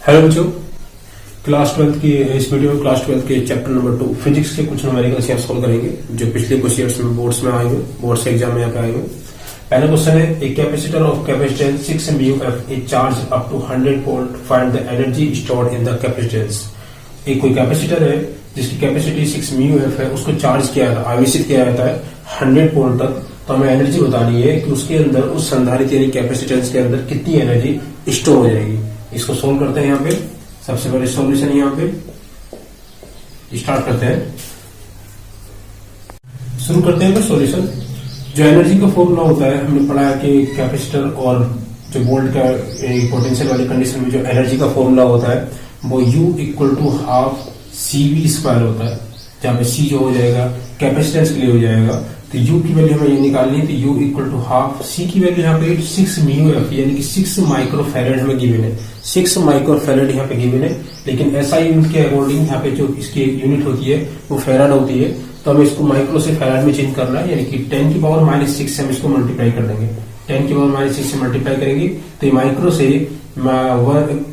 Hello बच्चों, class 12 की इस वीडियो में क्लास 12 के चैप्टर नंबर 2 फिजिक्स के कुछ न्यूमेरिकल्स यहाँ सॉल्व करेंगे जो पिछले कुछ ईयर्स में बोर्ड्स में आए हुए, बोर्ड्स एग्जाम में यहाँ पे आए हुए। पहला क्वेश्चन है, a capacitor of capacitance 6 μF is charge up to 100 volt, find the energy stored in the capacitance. एक कोई कैपेसिटर है जिसकी कैपेसिटी 6 μF है, उसको चार्ज किया जाता है, आवेशित किया जाता है 100 वोल्ट तक। तो हमें एनर्जी बतानी है कि उसके अंदर, उस संधारित्र यानी कैपेसिटेंस के अंदर कितनी एनर्जी स्टोर हो जाएगी। इसको सोल्व करते हैं। यहाँ पे सबसे पहले सॉल्यूशन यहाँ पे स्टार्ट करते हैं, शुरू करते हैं सॉल्यूशन। जो एनर्जी का फॉर्मूला होता है, हमने पढ़ा है कि कैपेसिटर और जो वोल्ट का पोटेंशियल वाली कंडीशन में जो एनर्जी का फॉर्मूला होता है वो U equal to half CV² होता है, जहां पे C जो हो जाएगा कैपेसिटेंस के लिए हो जाएगा। तो U की वैल्यू हमें ये निकालनी है, तो U equal to half, C की वैल्यू यहाँ पे 6 μF यानी कि 6 माइक्रोफैरेड हमें गिवन है, 6 माइक्रोफैरेड यहाँ पे गिवन है। लेकिन SI यूनिट के अकॉर्डिंग यहाँ पे जो इसकी यूनिट होती है वो फैराड होती है, तो हमें इसको माइक्रो से फैराड में चेंज करना है, यानी कि 10 की पावर -6 से हम इसको मल्टीप्लाई कर देंगे। 10 की पावर -6 से मल्टीप्लाई करेंगे तो ये माइक्रो से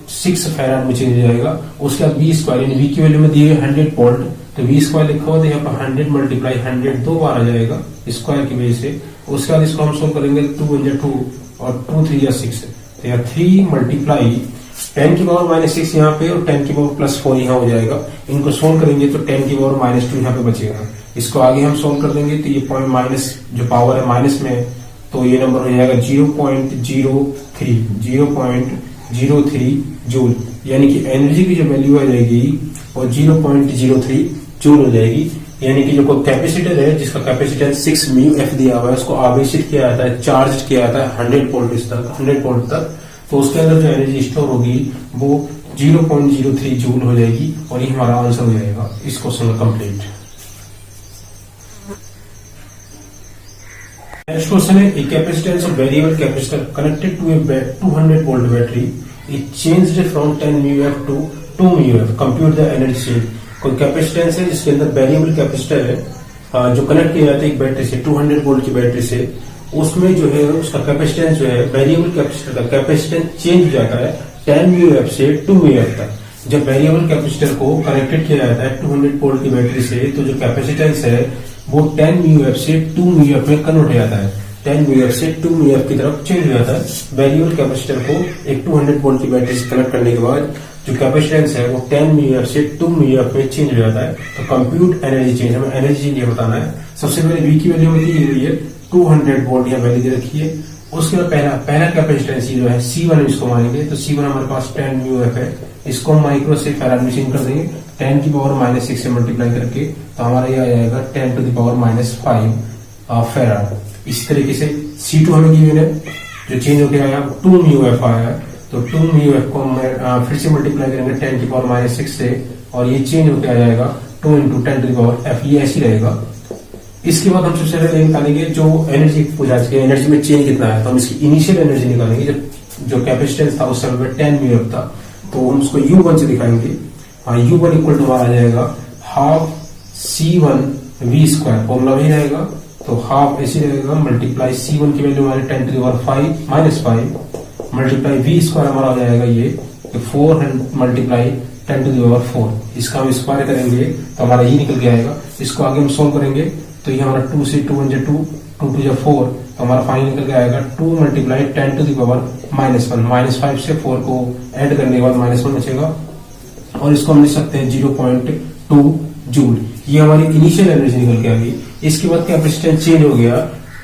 6 फैराड में चेंज हो जाएगा। उसके बाद V² यानी V की वैल्यू में दी है 100 वोल्ट, तो V² लिखा हुआ, तो यहाँ पर 100 मल्टीप्लाई 100 दो बार आ जाएगा स्क्वायर की वजह से। उसके बाद इसको हम सोल्व करेंगे, 2 × 2 और 2 × 3 = 6, तो यहाँ 3 मल्टीप्लाई 10 की पावर -6 यहाँ पे और 10 की पावर +4 यहाँ हो जाएगा। इनको सोल्व करेंगे तो 10 की पावर -2 यहाँ पे बचेगा। इसको आगे हम सोल्व कर देंगे तो ये पॉइंट माइनस जो पावर है माइनस में, तो ये नंबर हो जाएगा 0.03 जूल, यानी कि एनर्जी की जो वैल्यू आ जाएगी वो 0.03 जूल हो जाएगी। यानी कि जो कोई कैपेसिटर है जिसका कैपेसिटेंस 6 μF दिया हुआ है, उसको आवेशित किया जाता है, चार्ज किया जाता है 100 वोल्ट तक, तो उसके अंदर जो एनर्जी स्टोर होगी वो 0.03 जूल हो जाएगी, और ये हमारा आंसर हो जाएगा इस क्वेश्चन का कंप्लीट। नेक्स्ट क्वेश्चन है, a capacitance of variable capacitor connected to a 200 volt battery is changed from 10 μF to 2 μF, compute the energy. कोई कैपेसिटेंस है जिसके अंदर वेरिएबल कैपेसिटर है जो कनेक्ट किया जाता है एक बैटरी से, 200 वोल्ट की बैटरी से, उसमें जो है उसका कैपेसिटेंस जो है वेरिएबल कैपेसिटर का कैपेसिटेंस चेंज हो जाता है 10 μF से 2 μF तक। जब वेरिएबल कैपेसिटर को कनेक्टेड किया जाता है 200 वोल्ट की बैटरी से, तो जो कैपेसिटेंस है वो 10 μF से 2 μF में कन्वर्ट हो जाता है, 10 μF से 2 μF की तरफ चेंज हो जाता है। वेरिएबल कैपेसिटर को एक 200 वोल्ट की बैटरी से कनेक्ट करने के बाद जो कैपेसिटेंस है वो 10 μF से 2 μF में चेंज हो जाता है। तो कंप्यूट एनर्जी चेंज, हमें एनर्जी चेंज बताना है। सबसे पहले V की वैल्यू हमें दी हुई है 200 वोल्ट, यहाँ वैल्यू दे रखी है। उसके बाद पहला कैपेसिटेंस जो है C1 इसको मानेंगे, तो C1 हमारे पास 10 μF है, इसको हम माइक्रो से फैराड में चेंज कर देंगे 10 की पावर -6 से मल्टीप्लाई करके, तो हमारा ये आ जाएगा 10 टू द पावर -5 फैराड। इसी तरीके से C2 हमें गिवन है, जो चेंज होकर आया 2 μF आया है, तो 2 μF को हम फिर से मल्टीप्लाई करेंगे 10 की पावर -6 से, और ये चेंज होकर आ जाएगा 2 × 10 टू द पावर F, ये ऐसी रहेगा। इसके बाद हम सबसे पहले निकालेंगे जो एनर्जी पूछा है, एनर्जी में चेंज कितना है, तो हम इसकी इनिशियल एनर्जी निकालेंगे। जब जो कैपेसिटेंस था उस समय 10 μF था, तो हम उसको U1 से दिखाएंगे। U1 इक्वल टू हमारा आ जाएगा हाफ C1 V², फॉर्मूला वही रहेगा, तो हाफ ऐसी रहेगा, मल्टीप्लाई C1 की वैल्यू हमारी 10 to the power -5 multiply V² हमारा हो जाएगा ये 4 मल्टीप्लाई 10 टू द पावर 4। इसका हम स्क्वायर करेंगे तो हमारा ये निकल के आएगा। इसको आगे हम सोल्व करेंगे तो ये हमारा 2 से 2 × 2 2 × 4, तो हमारा फाइनल निकल के आएगा 2 मल्टीप्लाई 10 टू द पावर -1, -5 से 4 को ऐड करने के बाद -1 बचेगा, और इसको हम लिख सकते हैं 0.2 जूल। ये हमारी इनिशियल एनर्जी निकल के आ गई। इसके बाद कैपेसिटेंस चेंज हो गया,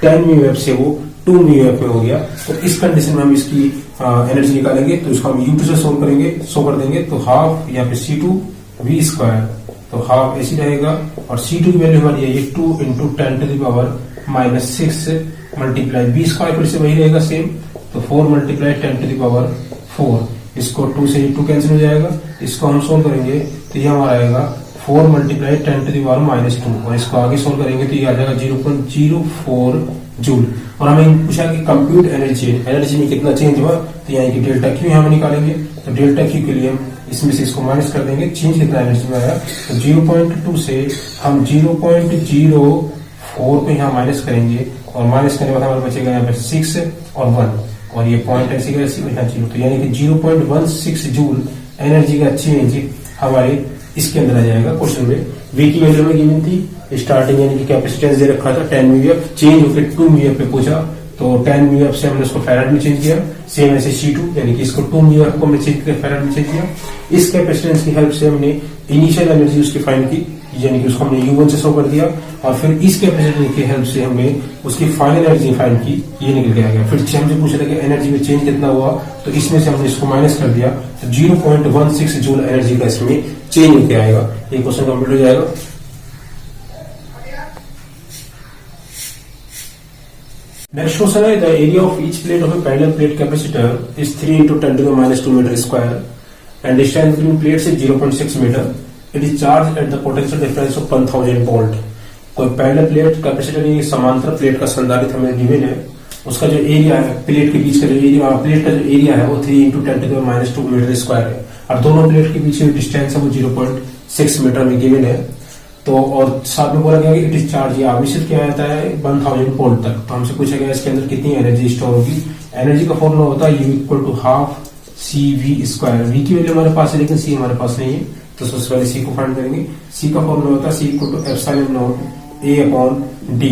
10 μF से वो 2 μF में हो गया, तो इस कंडीशन में हम इसकी एनर्जी निकालेंगे। तो इसको हम U2 से सोल्व करेंगे, सो कर देंगे, तो हाफ यहाँ पे C2 V², तो हाफ ऐसी रहेगा, और C2 की वैल्यू हमारी है ये 2 × 10 to the power -6 multiply V² फिर से वही रहेगा सेम, तो 4 मल्टीप्लाई 10 टू द पावर 4। इसको 2 से 2 कैंसिल हो जाएगा। इसको हम सोल्व करेंगे तो ये हमारा आएगा 4 मल्टीप्लाई 10 टू द पावर -2, और इसको आगे सोल्व करेंगे तो ये आ जाएगा 0.04 जूल। और हमें पूछा कि कंप्यूट एनर्जी में कितना चेंज हुआ, तो यहाँ की डेल्टा क्यू यहाँ निकालेंगे, तो डेल्टा क्यू के लिए हम इसमें से इसको माइनस कर देंगे, चेंज कितना एनर्जी में आया, तो 0.2 से हम 0.04 को यहाँ माइनस करेंगे, और माइनस करने के बाद हमारे बचेगा यहाँ पे 6 और 1, और ये पॉइंट ऐसी का ऐसी यहाँ 0, तो यानी कि 0.16 जूल एनर्जी का चेंज हमारे इसके अंदर आ जाएगा क्वेश्चन में। वी की वैल्यू में गिवन थी स्टार्टिंग यानी कि कैपेसिटेंस दे रखा था 10 म्यूएफ, चेंज होकर 2 म्यूएफ पे पूछा तो 10 म्यूएफ से हमने उसको फैराड में चेंज किया। सेम ऐसे C2 यानी कि इसको 2 म्यूएफ को हमने चेंज करके फैराड में चेंज किया। इस कैपेसिटेंस की हेल्प से हमने इनिशियल एनर्जी उसकी फाइंड की यानी कि उसको हमने U1 से शो कर दिया और फिर इस कैपेसिटेंस की हेल्प से हमने उसकी फाइनल एनर्जी फाइंड की, ये निकल के आ गया। फिर हमसे पूछा था कि एनर्जी में चेंज कितना हुआ तो इसमें से हमने इसको माइनस कर दिया तो 0.16 जूल एनर्जी का इसमें चेंज होकर आएगा। ये क्वेश्चन कंप्लीट हो जाएगा। Next question है the area of each plate of a parallel plate capacitor is 3 into 10 to the minus 2 meter square and distance between plates is 0.6 meter. It is charged at the potential difference of 1000 volt. कोई parallel plate capacitor यानी समांतर plate का संधारित्र हमें given है, उसका जो area है प्लेट के बीच का जो एरिया, प्लेट का जो एरिया है वो 3 into 10 to the minus 2 meter square है और दोनों प्लेट के बीच जो डिस्टेंस है वो 0.6 मीटर में गिवन है। तो और साथ में बोला गया कि इट इज चार्ज, ये आवेशित किया जाता है 1000 वोल्ट तक। तो हमसे पूछा गया इसके अंदर कितनी एनर्जी स्टोर होगी। एनर्जी का फॉर्मूला होता है U equal to half CV square. V की वैल्यू हमारे पास है लेकिन C हमारे पास नहीं है तो सबसे पहले C को फाइंड करेंगे। C का फॉर्मूला होता है C equal to epsilon naught A upon D,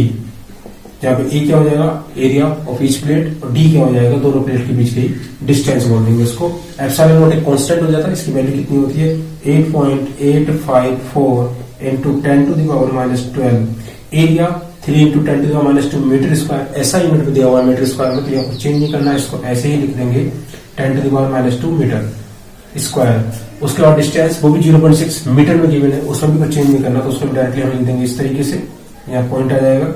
जहाँ पे A क्या हो जाएगा एरिया ऑफ ईच प्लेट और D क्या हो जाएगा दोनों प्लेट के बीच की डिस्टेंस बोल देंगे इसको। एप्सिलॉन नॉट एक कांस्टेंट हो जाता है, इसकी वैल्यू कितनी होती है 8.854 into 10 to the power minus 12। Area 3 into 10 to the minus 2 metre square, ऐसा यूनिट में दिया हुआ है मीटर स्क्वायर में, तो यहाँ पर चेंज नहीं करना है, इसको ऐसे ही लिख देंगे 10 to the power minus 2 metre square. उसके बाद डिस्टेंस वो भी 0.6 मीटर में गिवन है, उसमें भी कुछ चेंज नहीं करना तो उसको डायरेक्टली हम लिख देंगे इस तरीके से। यहाँ पॉइंट आ जाएगा,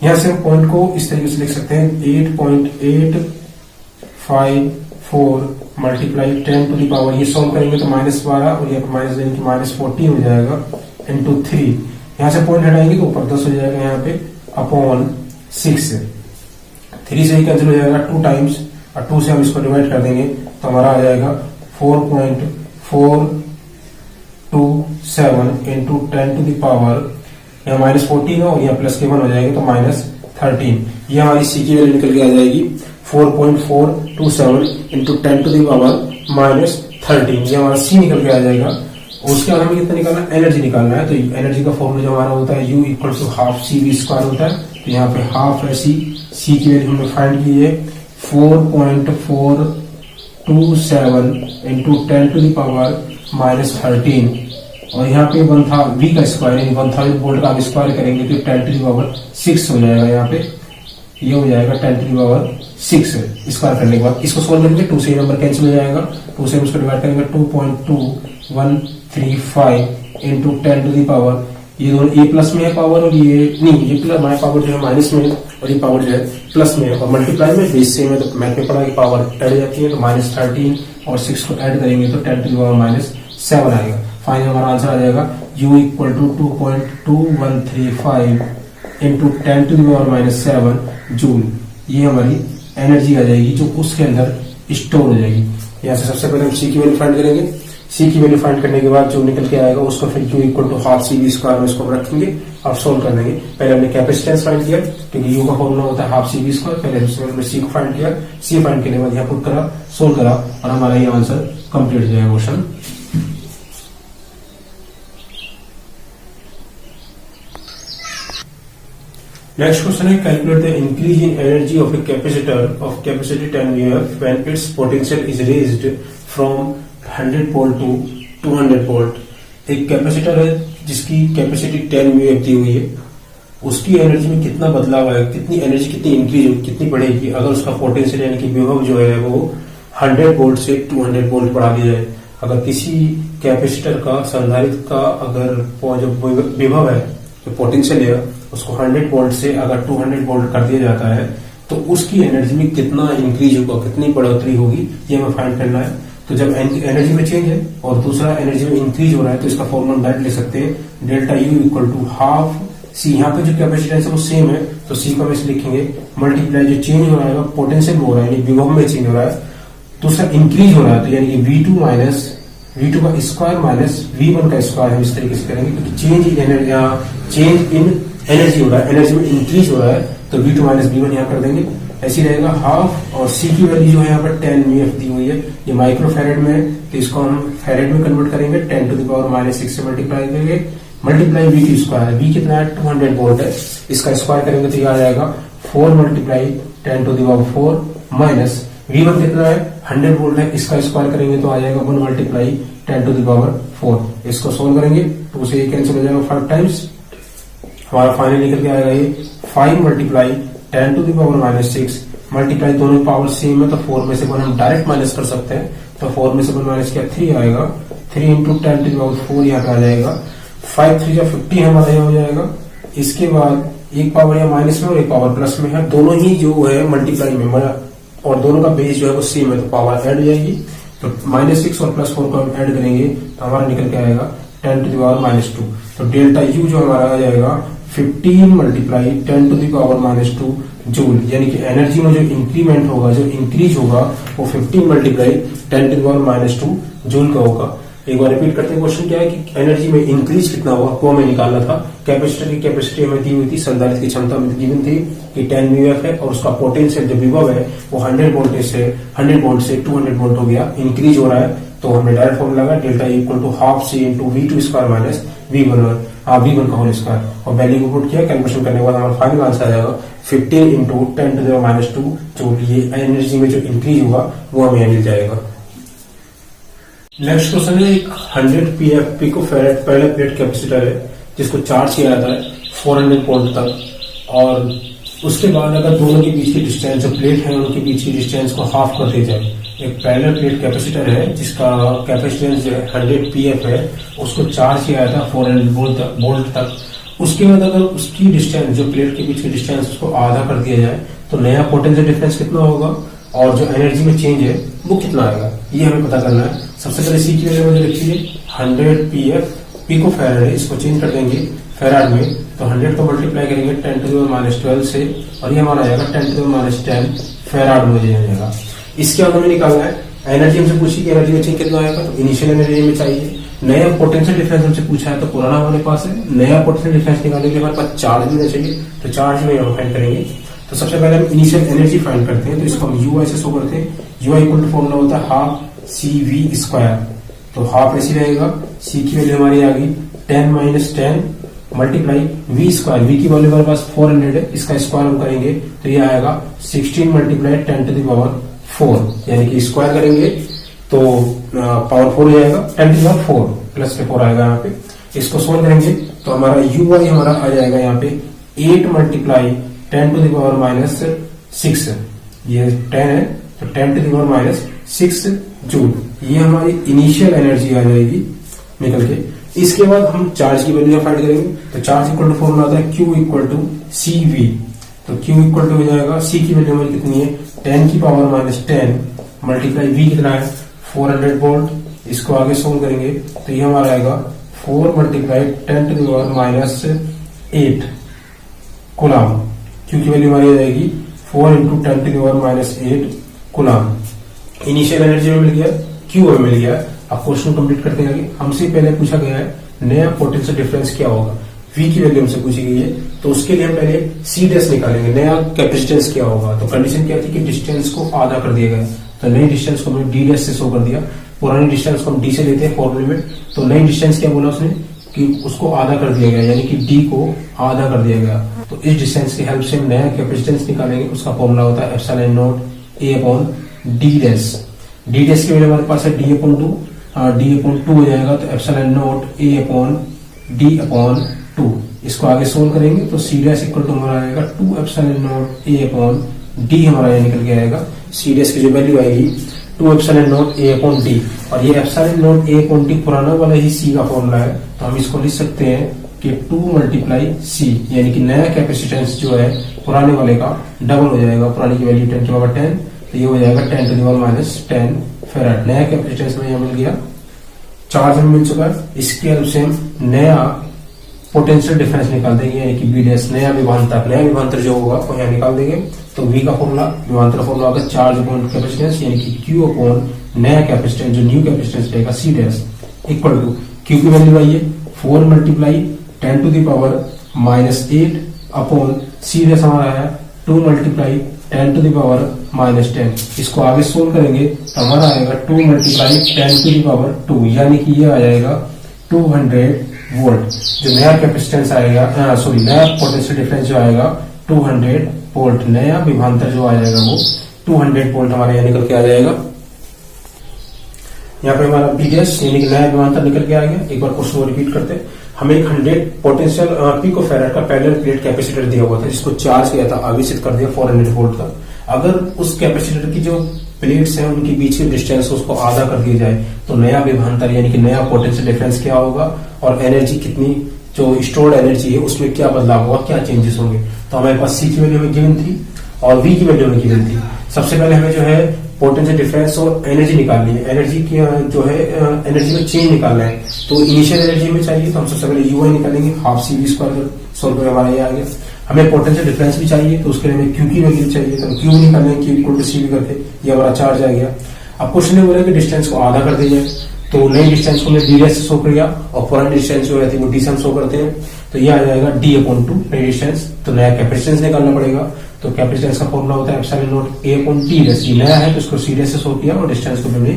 यहाँ से हम पॉइंट को इस तरीके से लिख सकते हैं 8.854 मल्टीप्लाई 10 टू द पावर, ये सॉल्व करेंगे तो -12 और यहाँ पर माइनस देंगे कि -14 हो जाएगा इंटू 3। यहाँ से पॉइंट हटाएंगे तो ऊपर 10 हो जाएगा यहाँ पे अपॉन 6। 3 से ही कैंसिल हो जाएगा 2 टाइम्स और 2 से हम इसको डिवाइड कर देंगे तो हमारा आ जाएगा 4.427 इंटू 10 टू द पावर, यहाँ -14 है और यहाँ प्लस के 1 हो जाएगा तो -13। ये हमारी C की वैल्यू निकल के आ जाएगी 4.427 इंटू 10 टू द पावर -13। ये हमारा C निकल के आ जाएगा। उसके बाद हमें कितना निकालना है, एनर्जी निकालना है। तो एनर्जी का फॉर्मूला जो हमारा होता है U equal to half CV square होता है, तो यहाँ पे हाफ है C की वैल्यू हमने फाइंड की है 4.427 इंटू 10 टू द पावर -13 और यहाँ पे 1 था V का स्क्वायर यानी 1000 वोल्ट का हम स्क्वायर करेंगे तो 10 टू द पावर 6 हो जाएगा। यहाँ पे ये हो जाएगा 10 टू द पावर 6 स्क्वायर करने के बाद इसको सोल्व करेंगे 2 से नंबर कैंसिल हो जाएगा, 2 से हम इसको डिवाइड करेंगे 2.2135 इंटू 10 टू दी पावर, ये दोनों ए प्लस में है पावर और ये नहीं, ये प्लस हमारे पावर जो है माइनस में है और ये पावर जो है प्लस में है और मल्टीप्लाई में बेस सेम है तो मैथ में पढ़ा कि पावर ऐड हो जाती है तो -13 और 6 को ऐड करेंगे तो 10 टू दी पावर -7 आएगा। फाइनल हमारा आंसर आ जाएगा U equal to 2.2135 into 10 to the power -7 joule. ये हमारी एनर्जी आ जाएगी जो उसके अंदर स्टोर हो जाएगी। यहाँ से सबसे पहले हम C की वैल्यू फाइंड करेंगे। C की वैल्यू फाइंड करने के बाद जो निकल के आएगा उसको फिर U equal to half CV square में इसको रखेंगे और सोल्व कर देंगे। पहले हमने कैपेसिटेंस फाइंड किया क्योंकि U का फॉर्मूला होता है हाफ CV स्क्वायर, पहले हमने C को फाइंड किया, C फाइंड करने के बाद यहाँ पुट करा, सोल्व करा और हमारा ये आंसर कंप्लीट हो जाएगा क्वेश्चन। Next question है calculate the increase in energy of a capacitor of capacity 10 VF when its potential is raised from 100 volt to 200 volt। एक कैपेसिटर है जिसकी कैपेसिटी 10 VF दी हुई है, उसकी एनर्जी में कितना बदलाव आएगा, कितनी एनर्जी कितनी इंक्रीज होगी, कितनी बढ़ेगी अगर उसका पोटेंशियल यानी कि विभव जो है वो 100 वोल्ट से 200 वोल्ट बढ़ा दिया जाए। अगर किसी कैपेसिटर का संधारित्र का अगर जो विभव है जो पोटेंशियल है उसको 100 वोल्ट से अगर 200 वोल्ट कर दिया जाता है तो उसकी एनर्जी में कितना इंक्रीज होगा, कितनी बढ़ोतरी होगी, ये हमें फाइंड करना है। तो जब एनर्जी में चेंज है और दूसरा एनर्जी में इंक्रीज हो रहा है तो इसका फॉर्मूला डायरेक्ट ले सकते हैं delta U equal to half C। यहाँ पे जो कैपेसिटेंस है वो सेम है तो C को हम इसे लिखेंगे मल्टीप्लाई जो चेंज हो रहा है पोटेंशियल में हो रहा है यानी विभव में चेंज हो रहा है, दूसरा इंक्रीज हो रहा है तो यानी कि V2 का स्क्वायर माइनस V1 का स्क्वायर हम इस तरीके से करेंगे क्योंकि चेंज इन एनर्जी हो रहा है, एनर्जी में इंक्रीज हो रहा है तो V2 माइनस V1 यहाँ कर देंगे। ऐसी रहेगा हाफ और C की वैल्यू जो है यहाँ पर 10 VF दी हुई है, ये माइक्रोफैरेड में तो इसको हम फेरेड में कन्वर्ट करेंगे, 10 टू द पावर माइनस 6 से मल्टीप्लाई करेंगे, मल्टीप्लाई वी की स्क्वायर, वी कितना है 200 वोल्ट है, इसका स्क्वायर करेंगे तो ये आ जाएगा 4 multiply 10 to the power 4 minus V1 कितना है 100 वोल्ट है, इसका स्क्वायर करेंगे तो आ जाएगा 1 मल्टीप्लाई 10 टू द पावर 4। इसको सोल्व करेंगे तो उसे ये कैंसिल हो जाएगा 5 टाइम्स, हमारा फाइनल निकल के आएगा ये 5 multiply 10 to the power minus 6 multiply, दोनों पावर सेम है तो 4 में से 1 हम डायरेक्ट माइनस कर सकते हैं, तो 4 में से 1 माइनस किया 3 आएगा, 3 इंटू 10 टू द पावर 4 यहाँ पे आ जाएगा, 5 3 या 50 हमारा यहाँ हो जाएगा। इसके बाद एक पावर यहाँ माइनस में और एक पावर प्लस में है, दोनों ही जो है मल्टीप्लाई में और दोनों का बेस जो है वो सेम है तो पावर ऐड हो जाएगी, तो -6 और +4 को हम ऐड करेंगे तो हमारा निकल के आएगा 10 टू द पावर -2। तो डेल्टा यू जो हमारा आ जाएगा 15 multiply 10 to the power -2 joule, यानी कि एनर्जी में जो इंक्रीमेंट होगा, जो इंक्रीज होगा वो 15 multiply 10 to the power -2 joule का होगा। एक बार रिपीट करते हैं, क्वेश्चन क्या है कि एनर्जी में इंक्रीज कितना हुआ वो हमें निकालना था। कैपेसिटर की कैपेसिटी हमें दी हुई थी, संधारित्र की क्षमता में गिवन थी कि 10 म्यूएफ है और उसका पोटेंशियल जो विभव है वो 100 वोल्ट से 200 वोल्ट हो गया, इंक्रीज हो रहा है, तो हमने डायरेक्ट फॉर्मूला लगा delta equal to half C into V2 square minus V1 का होल स्क्वायर, और वैल्यू को पुट किया, कैलकुलेशन करने के बाद हमारा फाइनल आंसर आ जाएगा 15 इंटू 10 टू द पावर -2 जो ये एनर्जी में जो इंक्रीज होगा वो हमें मिल जाएगा। नेक्स्ट क्वेश्चन है, एक 100 पिको फेरेड पहले प्लेट कैपेसिटर है जिसको चार्ज किया जाता है 400 वोल्ट तक, और उसके बाद अगर दोनों के बीच की डिस्टेंस जो प्लेट है उनके बीच की डिस्टेंस को हाफ कर दिया जाए। एक पैरेलल प्लेट कैपेसिटर है जिसका कैपेसिटेंस जो है 100 pf है, उसको चार्ज किया जाता है 400 वोल्ट तक, उसके बाद अगर उसकी डिस्टेंस जो प्लेट के बीच की डिस्टेंस उसको आधा कर दिया जाए तो नया पोटेंशियल डिफरेंस कितना होगा और जो एनर्जी में चेंज है वो कितना आएगा, ये हमें पता करना है। सबसे पहले सी की वैल्यू मुझे लिखिए 100 pf पिको फैराड है, इसको चेंज कर देंगे फैराड में, तो 100 को मल्टीप्लाई करेंगे 10 टू द पावर -12 से और ये हमारा आएगा 10 टू द पावर -10 फैराड में जाएगा। इसके बाद हमें निकालना है एनर्जी, हमसे पूछी कि एनर्जी में चेंज कितना आएगा, तो इनिशियल एनर्जी में चाहिए। नया पोटेंशियल डिफरेंस हमसे पूछा है तो पुराना हमारे पास है, नया पोटेंशियल डिफरेंस निकालने के लिए हमारे पास चार्ज भी चाहिए, तो चार्ज में हम फाइंड करेंगे। तो सबसे पहले हम इनिशियल एनर्जी फाइंड करते हैं, तो इसको हम ui से शो करते हैं, ui इक्वल टू फॉर्मूला होता है हाफ CV स्क्वायर, तो हाफ ऐसी रहेगा, c की वैल्यू हमारी आ गई 10 - 10 मल्टीप्लाई v स्क्वायर, v की वैल्यू हमारे पास 400 है, इसका स्क्वायर हम करेंगे तो ये आएगा 16 मल्टीप्लाई 10 टू द पावर 4, यानी कि स्क्वायर करेंगे तो पावर 4 हो जाएगा, 10 टू द पावर 4 प्लस के 4 आएगा यहाँ पे। इसको सोल्व करेंगे तो हमारा ui हमारा आ जाएगा यहाँ पे 8 मल्टीप्लाई 10 टू द पावर -6, ये 10 है तो 10 टू द पावर -6 जूल, ये हमारी इनिशियल एनर्जी आ जाएगी निकल के। इसके बाद हम चार्ज की वैल्यू फाइंड करेंगे, तो चार्ज इक्वल टू फॉर्मूला आता है Q इक्वल टू CV, तो Q इक्वल टू हो जाएगा, C की वैल्यू हमारी कितनी है 10 की पावर -10 मल्टीप्लाई V कितना है 400 वोल्ट, इसको आगे सोल्व करेंगे तो ये हमारा आएगा 4 multiply 10 to the power -8 coulomb, Q की वैल्यू हमारी आ जाएगी 4 into 10 to the power -8 coulomb. Initial energy में मिल गया, Q हमें मिल गया। अब क्वेश्चन कंप्लीट करते हैं आगे। हमसे पहले पूछा गया है नया पोटेंशियल डिफरेंस क्या होगा, V की वैल्यू हमसे पूछी गई है, तो उसके लिए हम पहले C डैश निकालेंगे, नया कैपेसिटेंस क्या होगा। तो कंडीशन क्या थी कि डिस्टेंस को आधा कर दिया गया, तो नई डिस्टेंस को हमने D डैश से शो कर दिया, पुरानी डिस्टेंस को हम D से लेते हैं फॉर्मूले में, तो नई डिस्टेंस क्या बोला उसने कि उसको आधा कर दिया गया, यानी कि D को आधा कर दिया गया। तो इस डिस्टेंस की हेल्प से हम नया कैपेसिटेंस निकालेंगे, उसका फॉर्मूला होता है epsilon naught A upon D dash. D dash की वैल्यू हमारे पास है D अपॉन 2 हो जाएगा, तो epsilon naught A upon D upon 2, इसको आगे सोल्व करेंगे तो C डैश इक्वल टू हमारा आएगा 2 epsilon naught A upon D हमारा ये निकल के आएगा। C डैश की जो वैल्यू आएगी 2 epsilon naught A upon D, और ये epsilon naught A upon D पुराना वाला ही C का फॉर्मूला है, तो हम इसको लिख सकते हैं कि 2 मल्टीप्लाई C, यानी कि नया कैपेसिटेंस जो है पुराने वाले का डबल हो जाएगा, पुरानी की वैल्यू 10 टू द पावर 10, तो ये हो जाएगा 10 टू द पावर -10 फेराड। नया कैपेसिटेंस में यहाँ मिल गया, चार्ज में मिल चुका है, इसके हेल्प से हम नया पोटेंशियल डिफरेंस निकाल देंगे, यानी कि V डैश नया विभवांतर जो होगा वो यहाँ निकाल देंगे। तो V का फॉर्मूला विभवांतर फॉर्मूला होगा चार्ज अपॉन कैपेसिटेंस, यानी कि Q अपॉन नया कैपेसिटेंस जो न्यू कैपेसिटेंस रहेगा C dash equal to Q की वैल्यू आई है 4 multiply 10 to the power -8 upon C dash हमारा है 2 मल्टीप्लाई 10 टू द पावर -10। इसको आगे सोल्व करेंगे तो हमारा आएगा 2 मल्टीप्लाई 10 टू द पावर 2, यानी कि ये आ जाएगा 200 वोल्ट। जो नया कैपेसिटेंस आएगा, नया पोटेंशियल डिफरेंस जो आएगा 200 वोल्ट, नया विभवांतर जो आ जाएगा वो 200 वोल्ट हमारे यहाँ निकल के आ जाएगा। यहाँ पे हमारा बीडीएस यानी कि नया विभवांतर निकल के आ गया। एक बार क्वेश्चन को रिपीट करते हैं। हमें एक 100 पोटेंशियल पिकोफैराड का पैरेलल प्लेट कैपेसिटर दिया हुआ था, जिसको चार्ज किया था, आवेशित कर दिया 400 वोल्ट का। अगर उस कैपेसिटर की जो प्लेट्स हैं उनके बीच के डिस्टेंस उसको आधा कर दिया जाए तो नया विभवांतर यानी कि नया पोटेंशियल डिफरेंस क्या होगा और एनर्जी कितनी, जो स्टोर्ड एनर्जी है उसमें क्या बदलाव होगा, क्या चेंजेस होंगे। तो हमारे पास सी की वैल्यू हमें गिवन थी और वी की वैल्यू हमें गिवन थी। सबसे पहले हमें जो है पोटेंशियल डिफरेंस और एनर्जी निकालनी है, एनर्जी की जो है एनर्जी में चेंज निकालना है। तो इनिशियल एनर्जी में चाहिए तो हम सबसे पहले यूआई निकालेंगे, half C V square solve करके हमारा ये आ गया। हमें पोटेंशियल डिफरेंस भी चाहिए तो उसके लिए हमें क्यू की वैल्यू चाहिए, तो क्यू निकालेंगे, Q equal to C V करके ये हमारा चार्ज आ गया। अब क्वेश्चन ने बोला कि डिस्टेंस को आधा कर दिया जाए, तो नई डिस्टेंस को हमने डी से शो किया और पुरानी डिस्टेंस जो रहती है वो डी से हम शो करते हैं। तो ये आ जाएगा d/2 नई डिस्टेंस। तो नया कैपेसिटेंस निकालना पड़ेगा। तो कैपेसिटेंस का फॉर्मूला होता है epsilon naught a upon t dash. ये नया है तो इसको c डैश से शो किया और डिस्टेंस को हमने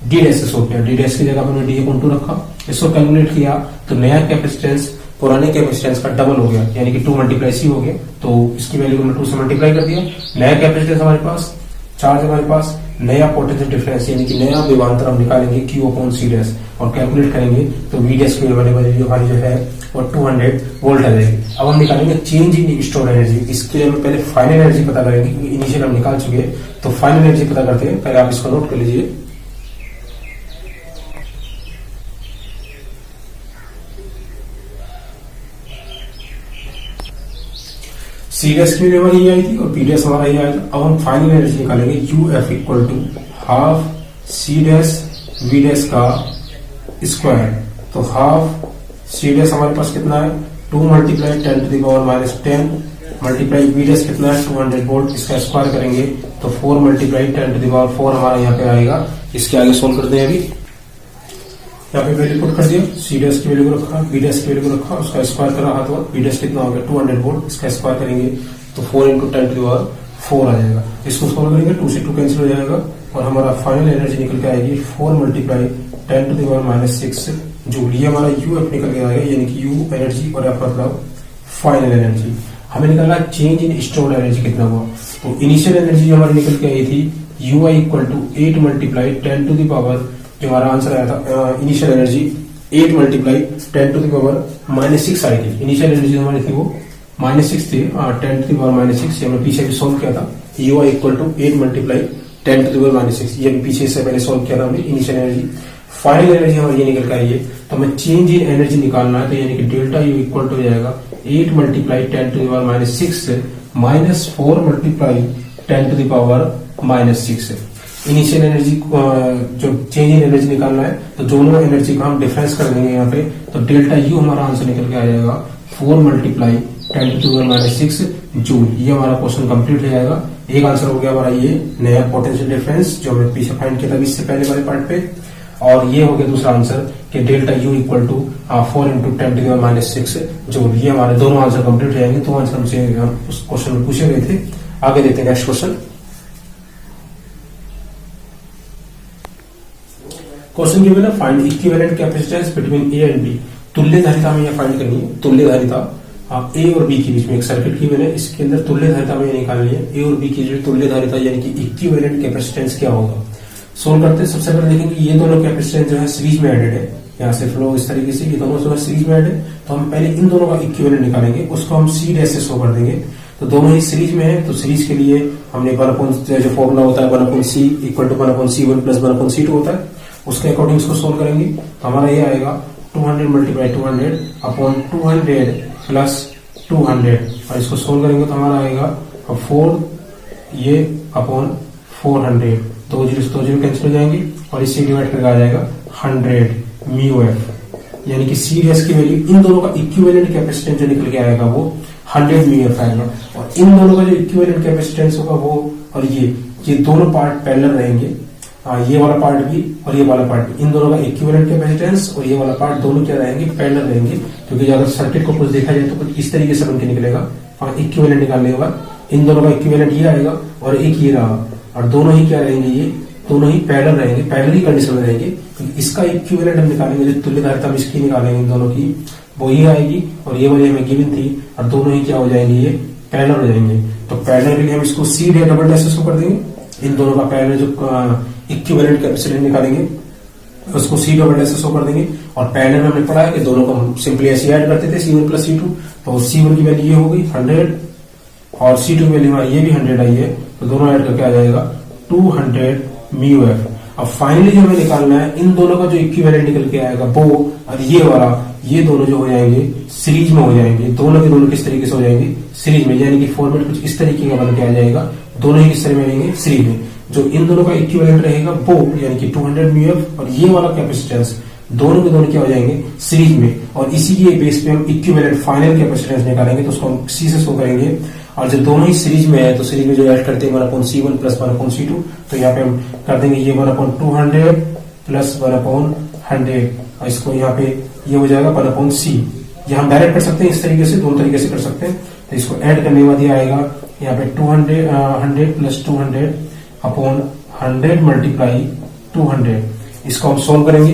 d डैश से शो किया। d डैश की जगह हमने d/2 रखा। इसको कैलकुलेट किया तो नया कैपेसिटेंस पुराने कैपेसिटेंस का डबल हो गया, यानी कि 2 मल्टीप्लाई c हो गया। तो इसकी वैल्यू को हमने 2 से मल्टीप्लाई कर दिया। नया कैपेसिटेंस हमारे पास, चार्ज हमारे पास, नया पोटेंशियल डिफरेंस यानी कि नया विभवांतर हम निकालेंगे q अपॉन c डैश और कैलकुलेट करेंगे तो v डैश की वैल्यू हमारी जो है वो 200 वोल्ट आ जाएगी। अब हम निकालेंगे चेंज इन स्टोर एनर्जी। इसके लिए हम पहले फाइनल एनर्जी पता करेंगे क्योंकि इनिशियल हम निकाल चुके हैं। तो फाइनल एनर्जी पता करते हैं, पहले आप इसको नोट कर लीजिए। सी डैश की वैल्यू हमारी ये आई थी और पी डैश हमारा ये आया था। अब हम फाइनल एनर्जी निकालेंगे U F equal to half C dash V dash का स्क्वायर। तो हाफ सी डैश हमारे पास कितना है 2 multiply 10 to the power -10 multiply V dash कितना है 200 वोल्ट। इसका स्क्वायर करेंगे तो 4 मल्टीप्लाई 10 टू द पावर 4 हमारा यहाँ पे आएगा। इसके आगे सोल्व करते हैं। अभी यहाँ पे वैल्यू पुट कर दिया, सी डैश की वैल्यू को रखा, बी डैश की वैल्यू को रखा, उसका स्क्वायर कर रहा तो बी डैश कितना हो गया 200 वोल्ट। इसका स्क्वायर करेंगे तो 4 × 10 टू द पावर 4 आ जाएगा। इसको सोल्व करेंगे 2 से 2 कैंसिल हो जाएगा और हमारा फाइनल एनर्जी निकल के आएगी 4 multiply 10 to the power -6 joule. ये हमारा यू एफ निकल के आएगा, यानी कि यू एनर्जी और एफ मतलब फाइनल एनर्जी। हमें निकालना चेंज इन स्टोर्ड एनर्जी कितना हुआ। तो इनिशियल एनर्जी हमारी निकल के आई थी U I equal to 8 multiply 10 to the power, जो हमारा आंसर आया था initial energy 8 multiply 10 to the power -6 आई थी। इनिशियल एनर्जी हमारी थी वो -6 थी, 10 टू द पावर -6। हमने पीछे भी सोल्व किया था U I equal to 8 multiply 10 to the power -6। ये पीछे से पहले सोल्व किया था हमने इनिशियल एनर्जी। फाइनल एनर्जी हमारी ये निकल के आई है। तो हमें चेंज इन एनर्जी निकालना है, तो यानी कि डेल्टा यू इक्वल टू हो जाएगा 8 multiply 10 to the power -6 -4 multiply 10 to the power -6। Initial energy जो चेंज इन एनर्जी निकालना है तो दोनों एनर्जी का हम डिफरेंस कर देंगे यहाँ पे। तो डेल्टा यू हमारा आंसर निकल के आ जाएगा 4 multiply 10 to the power -6 joule. ये हमारा क्वेश्चन कंप्लीट हो जाएगा। एक आंसर हो गया हमारा ये नया पोटेंशियल डिफरेंस जो हमने पीछे फाइंड किया था इससे पहले वाले पार्ट पे, और ये हो गया दूसरा आंसर कि delta U equal to 4 × 10 to the power -6 joule. ये हमारे दोनों आंसर कंप्लीट हो जाएंगे। तो आंसर हमसे उस क्वेश्चन में पूछे गए थे। आगे देखते हैं नेक्स्ट क्वेश्चन। क्वेश्चन गिवन है find equivalent capacitance between A and B. तुल्य धारिता हमें यह फाइंड करनी है। तुल्य धारिता ए और बी के बीच में एक सर्किट गिवन है, इसके अंदर तुल्य धारिता हमें निकालनी है। ए और बी की जो तुल्य धारिता यानी कि इक्विवेलेंट कैपेसिटेंस क्या होगा, सोल्व करते हैं। सबसे पहले देखेंगे ये दोनों कैपेसिटेंस जो है सीरीज में एडेड है, यहाँ से फ्लो इस तरीके से, ये दोनों जो है सीरीज में एडेड है। तो हम पहले इन दोनों का इक्विवेलेंट निकालेंगे, उसको हम सी डैश से शो कर देंगे। तो दोनों ही सीरीज में है, तो सीरीज के लिए हमने 1/, जो फॉर्मूला होता है 1/c equal to 1/c1 plus 1/c2 होता है, उसके अकॉर्डिंग इसको सोल्व करेंगे। तो हमारा ये आएगा 200 मल्टीप्लाई 200 अपॉन 200 प्लस 200 और इसको सोल्व करेंगे तो हमारा आएगा 4 ये अपॉन 400, 2 जीरो कैंसिल हो जाएंगे और इससे डिवाइड करके आ जाएगा 100 म्यू एफ, यानी कि सी डैश की वैल्यू इन दोनों का इक्विवेलेंट कैपेसिटेंस जो निकल के आएगा वो 100 म्यू एफ आएगा। और इन दोनों का जो इक्विवेलेंट कैपेसिटेंस होगा वो और ये दोनों पार्ट पैरेलल रहेंगे, ये वाला पार्ट भी और ये वाला पार्ट भी, इन दोनों का इक्विवेलेंट कैपेसिटेंस और ये वाला पार्ट दोनों क्या रहेंगे, पैरेलल रहेंगे। क्योंकि अगर सर्किट को कुछ देखा जाए तो कुछ इस तरीके से बन के निकलेगा और इक्विवेलेंट निकालने के बाद इन दोनों का इक्विवेलेंट ये आएगा और एक ये रहा, और दोनों ही क्या रहेंगे, ये दोनों ही पैरेलल रहेंगे, पैरेलल ही कंडीशन में रहेंगे। तो इसका इक्विवेलेंट हम निकालेंगे, जो तुल्य धारिता हम इसकी निकालेंगे इन दोनों की, वो ये आएगी और ये वाली हमें गिवन थी, और दोनों ही क्या हो जाएंगे, ये पैरेलल हो जाएंगे। तो पैरेलल के लिए हम इसको सी डे डबल डैश से कर देंगे, इन दोनों का पैरेलल जो इक्विवेलेंट कैपेसिटेंस निकालेंगे उसको सी डबल डैश से कर देंगे। और पैरेलल में हमने पढ़ा है कि दोनों को हम सिंपली ऐसे ऐड करते थे, C1 प्लस C2, तो C1 की वैल्यू ये हो गई 100 और C2 की वैल्यू हमारी ये भी 100 आई है, तो दोनों ऐड करके आ जाएगा 200 म्यू एफ। अब फाइनली जो हमें निकालना है, इन दोनों का जो इक्विवेलेंट निकल के आएगा वो और ये वाला, ये दोनों जो हो जाएंगे सीरीज में हो जाएंगे, दोनों के दोनों किस तरीके से हो जाएंगे, सीरीज में, यानी कि फॉर्मेट कुछ इस तरीके का बन के आ जाएगा, दोनों ही किस तरह में रहेंगे, सीरीज में। जो इन दोनों का इक्विवेलेंट रहेगा वो यानी कि 200 म्यू एफ, और ये वाला कैपेसिटेंस दोनों के दोनों क्या हो जाएंगे, सीरीज में। और इसी के बेस पे हम इक्विवेलेंट फाइनल कैपेसिटेंस निकालेंगे, तो उसको हम सी से शो करेंगे। और जब दोनों ही सीरीज में है तो सीरीज में जो ऐड करते हैं 1/C1 प्लस 1/C2, तो यहाँ पे हम कर देंगे ये 1/200 प्लस 1/100, और इसको यहाँ पे ये हो जाएगा 1/C। ये हम डायरेक्ट कर सकते हैं इस तरीके से, दोनों तरीके से कर सकते हैं। तो इसको ऐड करने के बाद ये आएगा यहाँ पे 100 प्लस 200 अपॉन 100 मल्टीप्लाई 200। इसको हम सोल्व करेंगे,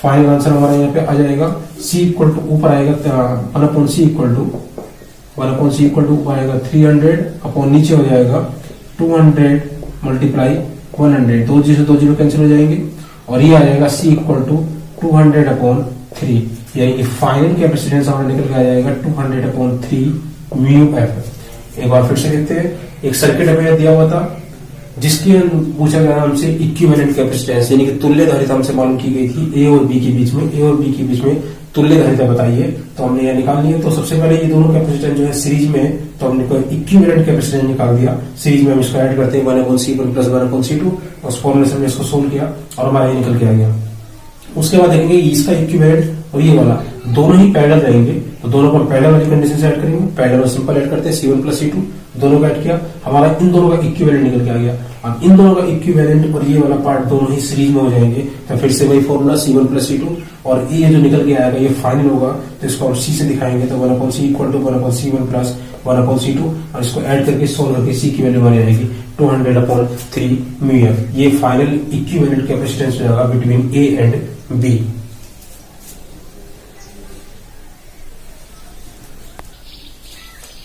फाइनल आंसर हमारा यहाँ पे आ जाएगा C इक्वल टू ऊपर आएगा 1/C equal to 1/C equal to आएगा 300 अपॉन नीचे हो जाएगा 200 मल्टीप्लाई 100, 2 0 से 2 0 कैंसिल हो जाएंगे, और ये आ जाएगा C इक्वल टू 200 अपॉन 3, यानी कि फाइनल कैपेसिटेंस हमारा निकल के आ जाएगा 200 अपॉन 3 म्यू एफ। एक बार फिर से देखते हैं, एक सर्किट हमें दिया हुआ था जिसके पूछा गया हमसे इक्विवेलेंट कैपेसिटेंस, यानी कि तुल्य धारिता हमसे मालूम की गई थी ए और बी के बीच में, ए और बी के बीच में तुल्य धारिता बताइए, तो हमने यह निकाल लिया। तो सबसे पहले ये दोनों कैपेसिटेंस जो है सीरीज में है, तो हमने इक्विवेलेंट कैपेसिटेंस निकाल दिया। सीरीज में हम इसको ऐड करते हैं 1/C1 प्लस 1/C2, उस फॉर्मूले से हमने इसको सोल्व किया और हमारा ये निकल के आ गया। उसके बाद देखेंगे इसका इक्विवेलेंट और ये वाला दोनों ही पैरेलल रहेंगे, तो दोनों को पैरेलल वाली कंडीशन से ऐड करेंगे। पैरेलल और सिंपल ऐड करते हैं, C1 प्लस C2 दोनों को ऐड किया, हमारा इन दोनों का इक्विवेलेंट निकल के आ गया। अब इन दोनों का इक्विवेलेंट और ये वाला पार्ट दोनों ही सीरीज में हो जाएंगे, तो फिर से वही फॉर्मूला C1 प्लस C2, और ये जो निकल के आएगा ये फाइनल होगा, तो इसको हम C से दिखाएंगे, तो 1/C equal to 1/C1 plus 1/C2, और इसको ऐड करके सोल्व करके C की वैल्यू हमारी आएगी 200 अपॉन 3 म्यू एफ। ये फाइनल इक्विवेलेंट कैपेसिटेंस रहेगा between A and B.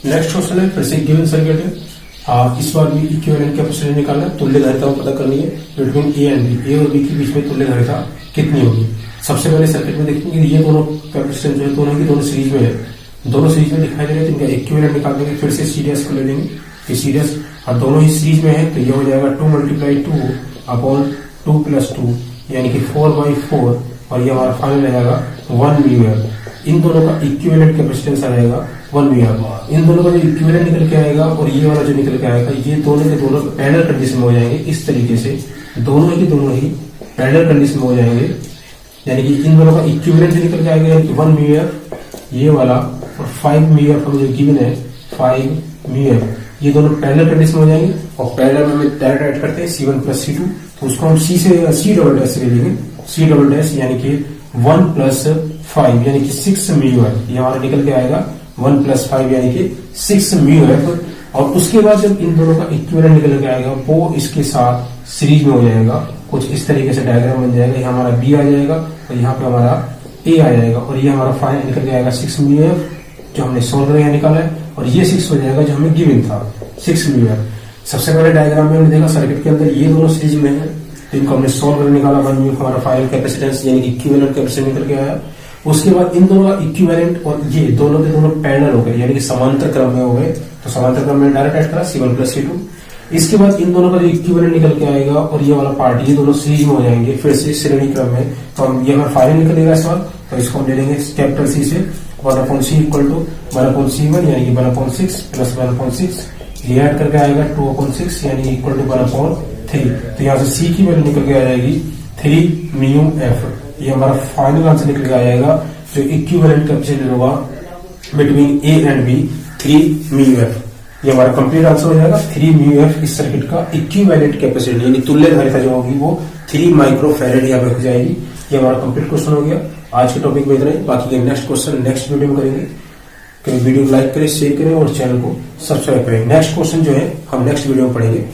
Next question है, फिर से गिवन सर्किट है, इस बार भी इक्विवेलेंट कैपेसिटेंस निकालना है, तुल्य धारिता को पता करनी है बिटवीन ए एंड बी, ए और बी के बीच में तुल्य धारिता कितनी होगी। सबसे पहले सर्किट में देखेंगे ये दोनों कैपेसिटेंस जो है दोनों की दोनों सीरीज में है, दोनों सीरीज में दिखाई दे रहे हैं, तो इनका इक्विवेलेंट निकाल देंगे। फिर से सीरीज को ले लेंगे, ये सीरीज और दोनों ही सीरीज में है, तो ये हो जाएगा 2 मल्टीप्लाई 2 अपॉन 2 प्लस 2, यानी कि 4/4, और ये हमारा फाइनल आ जाएगा 1 म्यू एफ। इन दोनों का इक्विवेलेंट कैपेसिटेंस आ जाएगा 1 म्यू एफ। इन दोनों का जो इक्विवेलेंट निकल के आएगा और ये वाला जो निकल के आएगा, ये दोनों के दोनों पैरेलल कंडीशन में हो जाएंगे। इस तरीके से दोनों के दोनों ही पैरेलल कंडीशन में हो जाएंगे, यानी कि इन दोनों का इक्विवेलेंट निकल के आएगा, यानी कि 1 म्यू एफ ये वाला, और 5 म्यू एफ हमें जो गिवन है 5 म्यू एफ, ये दोनों पैरेलल कंडीशन में हो जाएंगे। और पैरेलल में हम डायरेक्ट ऐड करते हैं C1 प्लस C2, तो उसको हम C डबल डैश से ले लेंगे, C डबल डैश यानी कि 1 प्लस 5 यानी कि 6 म्यू एफ, ये हमारा निकल के आएगा 1 प्लस 5 यानी कि 6 म्यू एफ। और उसके बाद जब इन दोनों का इक्विवेलेंट निकल के आएगा वो इसके साथ सीरीज में हो जाएगा, कुछ इस तरीके से डायग्राम बन जाएगा। यहाँ हमारा बी आ जाएगा और यहाँ पे हमारा ए आ जाएगा, और ये हमारा फाइनल निकल के आएगा 6 म्यू एफ, जो हमने सोल्व करके निकाला है, और ये 6 हो जाएगा जो हमें गिवन था 6 म्यू एफ। सबसे पहले डायग्राम में हमने देखा सर्किट के अंदर ये दोनों सीरीज में है, तो इनको हमने सोल्व करके निकाला 1 म्यू, हमारा फाइनल कैपेसिटेंस यानी कि इक्विवेलेंट कैपेसिटेंस निकल के आया। उसके बाद इन दोनों का इक्विवेलेंट और ये दोनों के दोनों पैरेलल हो गए, यानी कि समांतर क्रम में हो गए, तो समांतर क्रम में डायरेक्ट ऐड करा C1 प्लस C2। इसके बाद इन दोनों का जो इक्विवेलेंट निकल के आएगा और ये वाला पार्ट, ये दोनों सीरीज में हो जाएंगे फिर से श्रेणी क्रम में, तो हम ये हमारा फाइनल निकलेगा इस बार, तो इसको हम ले लेंगे कैपिटल C से 1/C इक्वल टू 1/C1 यानी कि 1/6 प्लस 1/6, ये ऐड करके आएगा 2/6 यानी इक्वल टू 1/3। तो यहाँ से C की वैल्यू निकल के आ जाएगी 3 म्यू एफ। ये हमारा फाइनल आंसर निकल के आ जाएगा, जो इक्विवेलेंट कैपेसिटेंस होगा between A and B 3 mu F. ये हमारा कंप्लीट आंसर हो जाएगा 3 म्यू एफ। इस सर्किट का इक्विवेलेंट कैपेसिटी यानी तुल्य धारिता जो होगी वो 3 माइक्रो फैरेड यहाँ पे हो जाएगी। ये हमारा कंप्लीट क्वेश्चन हो गया। आज के टॉपिक में इतना ही, बाकी के नेक्स्ट क्वेश्चन नेक्स्ट वीडियो में करेंगे। तो वीडियो को लाइक करें, शेयर करें और चैनल को सब्सक्राइब करें। नेक्स्ट क्वेश्चन जो है हम नेक्स्ट वीडियो में पढ़ेंगे।